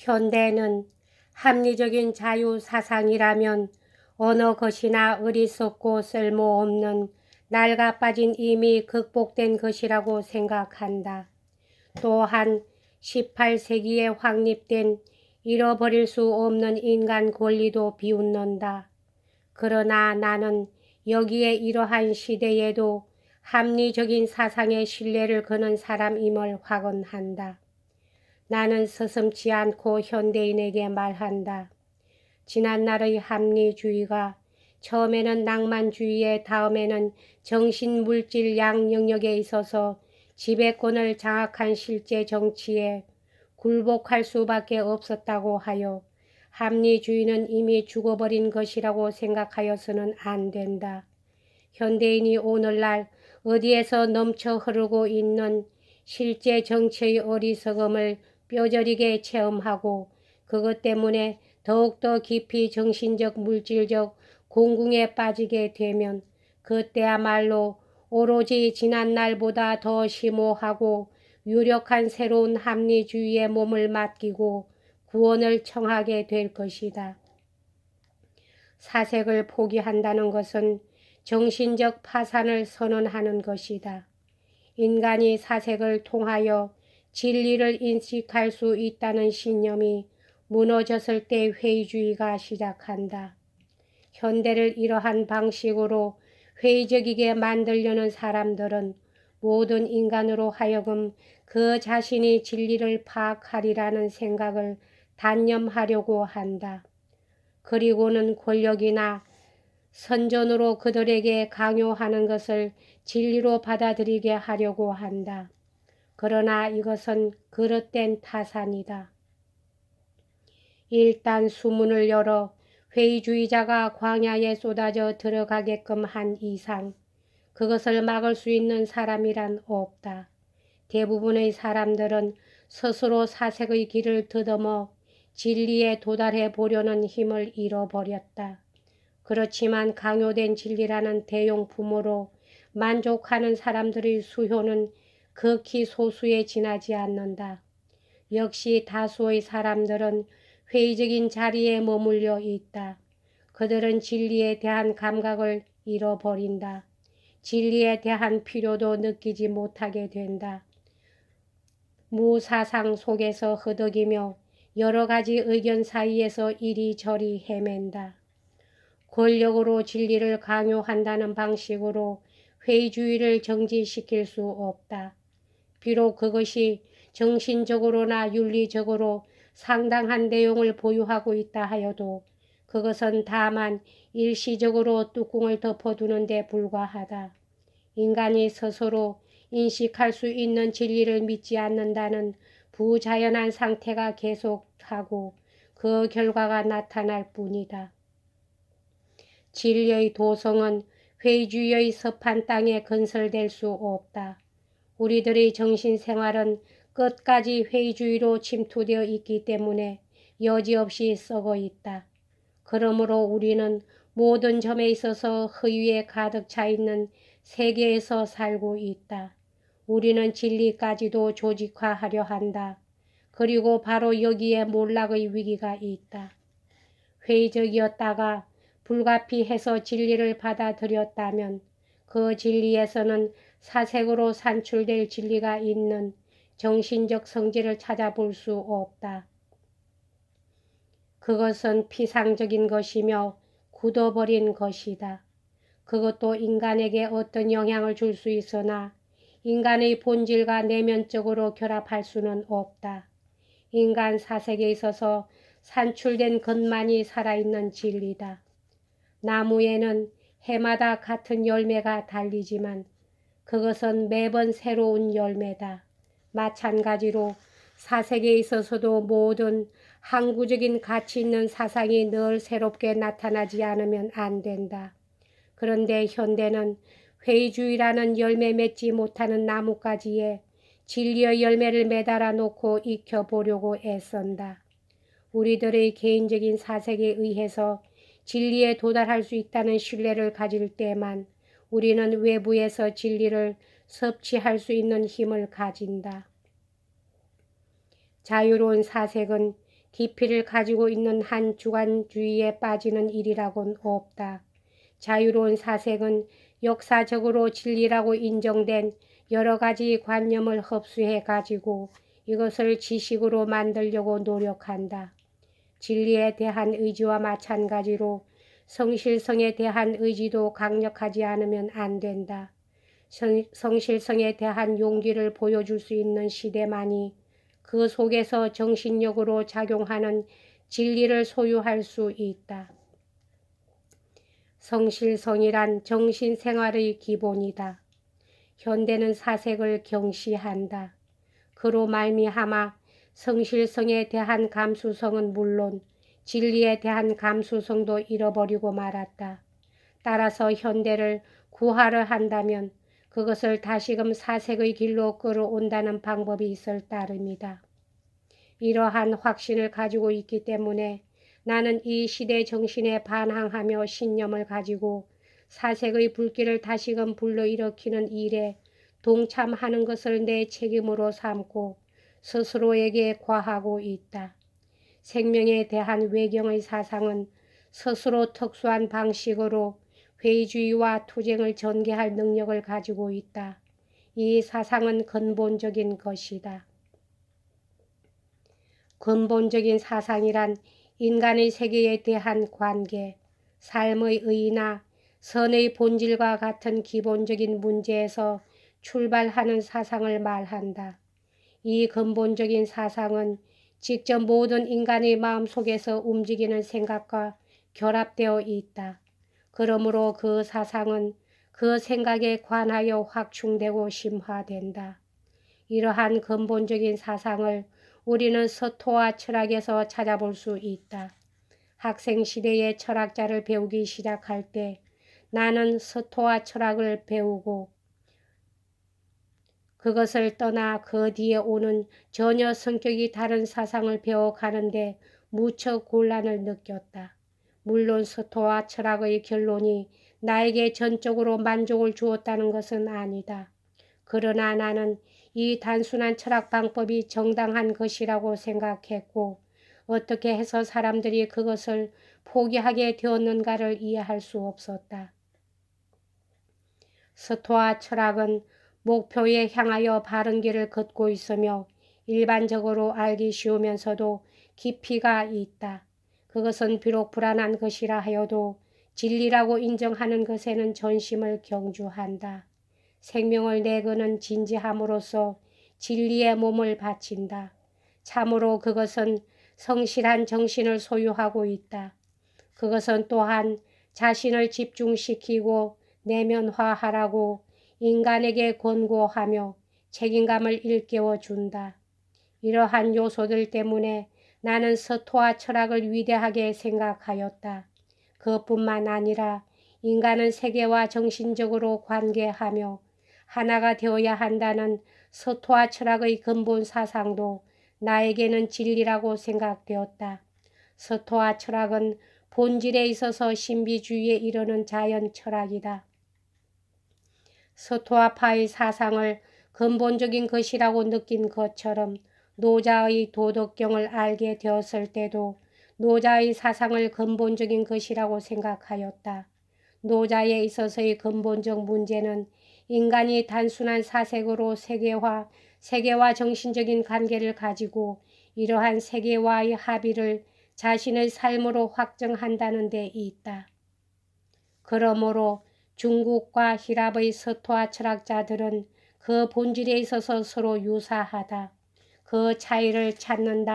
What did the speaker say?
현대는 합리적인 자유사상이라면 어느 것이나 어리석고 쓸모없는 낡아 빠진 이미 극복된 것이라고 생각한다. 또한 18세기에 확립된 잃어버릴 수 없는 인간 권리도 비웃는다. 그러나 나는 여기에 이러한 시대에도 합리적인 사상에 신뢰를 거는 사람임을 확언한다. 나는 서슴지 않고 현대인에게 말한다. 지난날의 합리주의가 처음에는 낭만주의에 다음에는 정신물질 양 영역에 있어서 지배권을 장악한 실제 정치에 굴복할 수밖에 없었다고 하여 합리주의는 이미 죽어버린 것이라고 생각하여서는 안 된다. 현대인이 오늘날 어디에서 넘쳐 흐르고 있는 실제 정치의 어리석음을 뼈저리게 체험하고 그것 때문에 더욱더 깊이 정신적 물질적 공궁에 빠지게 되면 그때야말로 오로지 지난날보다 더 심오하고 유력한 새로운 합리주의에 몸을 맡기고 구원을 청하게 될 것이다. 사색을 포기한다는 것은 정신적 파산을 선언하는 것이다. 인간이 사색을 통하여 진리를 인식할 수 있다는 신념이 무너졌을 때 회의주의가 시작한다. 현대를 이러한 방식으로 회의적이게 만들려는 사람들은 모든 인간으로 하여금 그 자신이 진리를 파악하리라는 생각을 단념하려고 한다. 그리고는 권력이나 선전으로 그들에게 강요하는 것을 진리로 받아들이게 하려고 한다. 그러나 이것은 그릇된 타산이다. 일단 수문을 열어 회의주의자가 광야에 쏟아져 들어가게끔 한 이상 그것을 막을 수 있는 사람이란 없다. 대부분의 사람들은 스스로 사색의 길을 더듬어 진리에 도달해 보려는 힘을 잃어버렸다. 그렇지만 강요된 진리라는 대용품으로 만족하는 사람들의 수요는 극히 소수에 지나지 않는다. 역시 다수의 사람들은 회의적인 자리에 머물러 있다. 그들은 진리에 대한 감각을 잃어버린다. 진리에 대한 필요도 느끼지 못하게 된다. 무사상 속에서 허덕이며 여러 가지 의견 사이에서 이리저리 헤맨다. 권력으로 진리를 강요한다는 방식으로 회의주의를 정지시킬 수 없다. 비록 그것이 정신적으로나 윤리적으로 상당한 내용을 보유하고 있다 하여도 그것은 다만 일시적으로 뚜껑을 덮어두는 데 불과하다. 인간이 스스로 인식할 수 있는 진리를 믿지 않는다는 부자연한 상태가 계속하고 그 결과가 나타날 뿐이다. 진리의 도성은 회의주의의 섭한 땅에 건설될 수 없다. 우리들의 정신생활은 끝까지 회의주의로 침투되어 있기 때문에 여지없이 썩어 있다. 그러므로 우리는 모든 점에 있어서 허위에 가득 차 있는 세계에서 살고 있다. 우리는 진리까지도 조직화하려 한다. 그리고 바로 여기에 몰락의 위기가 있다. 회의적이었다가 불가피해서 진리를 받아들였다면 그 진리에서는 사색으로 산출될 진리가 있는 정신적 성질을 찾아볼 수 없다. 그것은 피상적인 것이며 굳어버린 것이다. 그것도 인간에게 어떤 영향을 줄 수 있으나 인간의 본질과 내면적으로 결합할 수는 없다. 인간 사색에 있어서 산출된 것만이 살아있는 진리다. 나무에는 해마다 같은 열매가 달리지만 그것은 매번 새로운 열매다. 마찬가지로 사색에 있어서도 모든 항구적인 가치 있는 사상이 늘 새롭게 나타나지 않으면 안 된다. 그런데 현대는 회의주의라는 열매 맺지 못하는 나뭇가지에 진리의 열매를 매달아 놓고 익혀보려고 애쓴다. 우리들의 개인적인 사색에 의해서 진리에 도달할 수 있다는 신뢰를 가질 때만 우리는 외부에서 진리를 섭취할 수 있는 힘을 가진다. 자유로운 사색은 깊이를 가지고 있는 한 주관주의에 빠지는 일이라곤 없다. 자유로운 사색은 역사적으로 진리라고 인정된 여러 가지 관념을 흡수해 가지고 이것을 지식으로 만들려고 노력한다. 진리에 대한 의지와 마찬가지로 성실성에 대한 의지도 강력하지 않으면 안 된다. 성실성에 대한 용기를 보여줄 수 있는 시대만이 그 속에서 정신력으로 작용하는 진리를 소유할 수 있다. 성실성이란 정신생활의 기본이다. 현대는 사색을 경시한다. 그로 말미암아 성실성에 대한 감수성은 물론 진리에 대한 감수성도 잃어버리고 말았다. 따라서 현대를 구하려 한다면 그것을 다시금 사색의 길로 끌어온다는 방법이 있을 따름이다. 이러한 확신을 가지고 있기 때문에 나는 이 시대 정신에 반항하며 신념을 가지고 사색의 불길을 다시금 불러일으키는 일에 동참하는 것을 내 책임으로 삼고 스스로에게 과하고 있다. 생명에 대한 외경의 사상은 스스로 특수한 방식으로 회의주의와 투쟁을 전개할 능력을 가지고 있다. 이 사상은 근본적인 것이다. 근본적인 사상이란 인간의 세계에 대한 관계, 삶의 의의나 선의 본질과 같은 기본적인 문제에서 출발하는 사상을 말한다. 이 근본적인 사상은 직접 모든 인간의 마음속에서 움직이는 생각과 결합되어 있다. 그러므로 그 사상은 그 생각에 관하여 확충되고 심화된다. 이러한 근본적인 사상을 우리는 서토와 철학에서 찾아볼 수 있다. 학생 시대에 철학자를 배우기 시작할 때 나는 서토와 철학을 배우고 그것을 떠나 그 뒤에 오는 전혀 성격이 다른 사상을 배워가는데 무척 곤란을 느꼈다. 물론 서토와 철학의 결론이 나에게 전적으로 만족을 주었다는 것은 아니다. 그러나 나는 이 단순한 철학 방법이 정당한 것이라고 생각했고 어떻게 해서 사람들이 그것을 포기하게 되었는가를 이해할 수 없었다. 서토와 철학은 목표에 향하여 바른 길을 걷고 있으며 일반적으로 알기 쉬우면서도 깊이가 있다. 그것은 비록 불안한 것이라 하여도 진리라고 인정하는 것에는 전심을 경주한다. 생명을 내거는 진지함으로써 진리의 몸을 바친다. 참으로 그것은 성실한 정신을 소유하고 있다. 그것은 또한 자신을 집중시키고 내면화하라고 인간에게 권고하며 책임감을 일깨워준다. 이러한 요소들 때문에 나는 서토와 철학을 위대하게 생각하였다. 그뿐만 아니라 인간은 세계와 정신적으로 관계하며 하나가 되어야 한다는 서토와 철학의 근본 사상도 나에게는 진리라고 생각되었다. 서토와 철학은 본질에 있어서 신비주의에 이르는 자연 철학이다. 서토와파의 사상을 근본적인 것이라고 느낀 것처럼 노자의 도덕경을 알게 되었을 때도 노자의 사상을 근본적인 것이라고 생각하였다. 노자에 있어서의 근본적 문제는 인간이 단순한 사색으로 세계와 정신적인 관계를 가지고 이러한 세계와의 합의를 자신의 삶으로 확정한다는 데 있다. 그러므로 중국과 히랍의 서토와 철학자들은 그 본질에 있어서 서로 유사하다. 그 차이를 찾는다.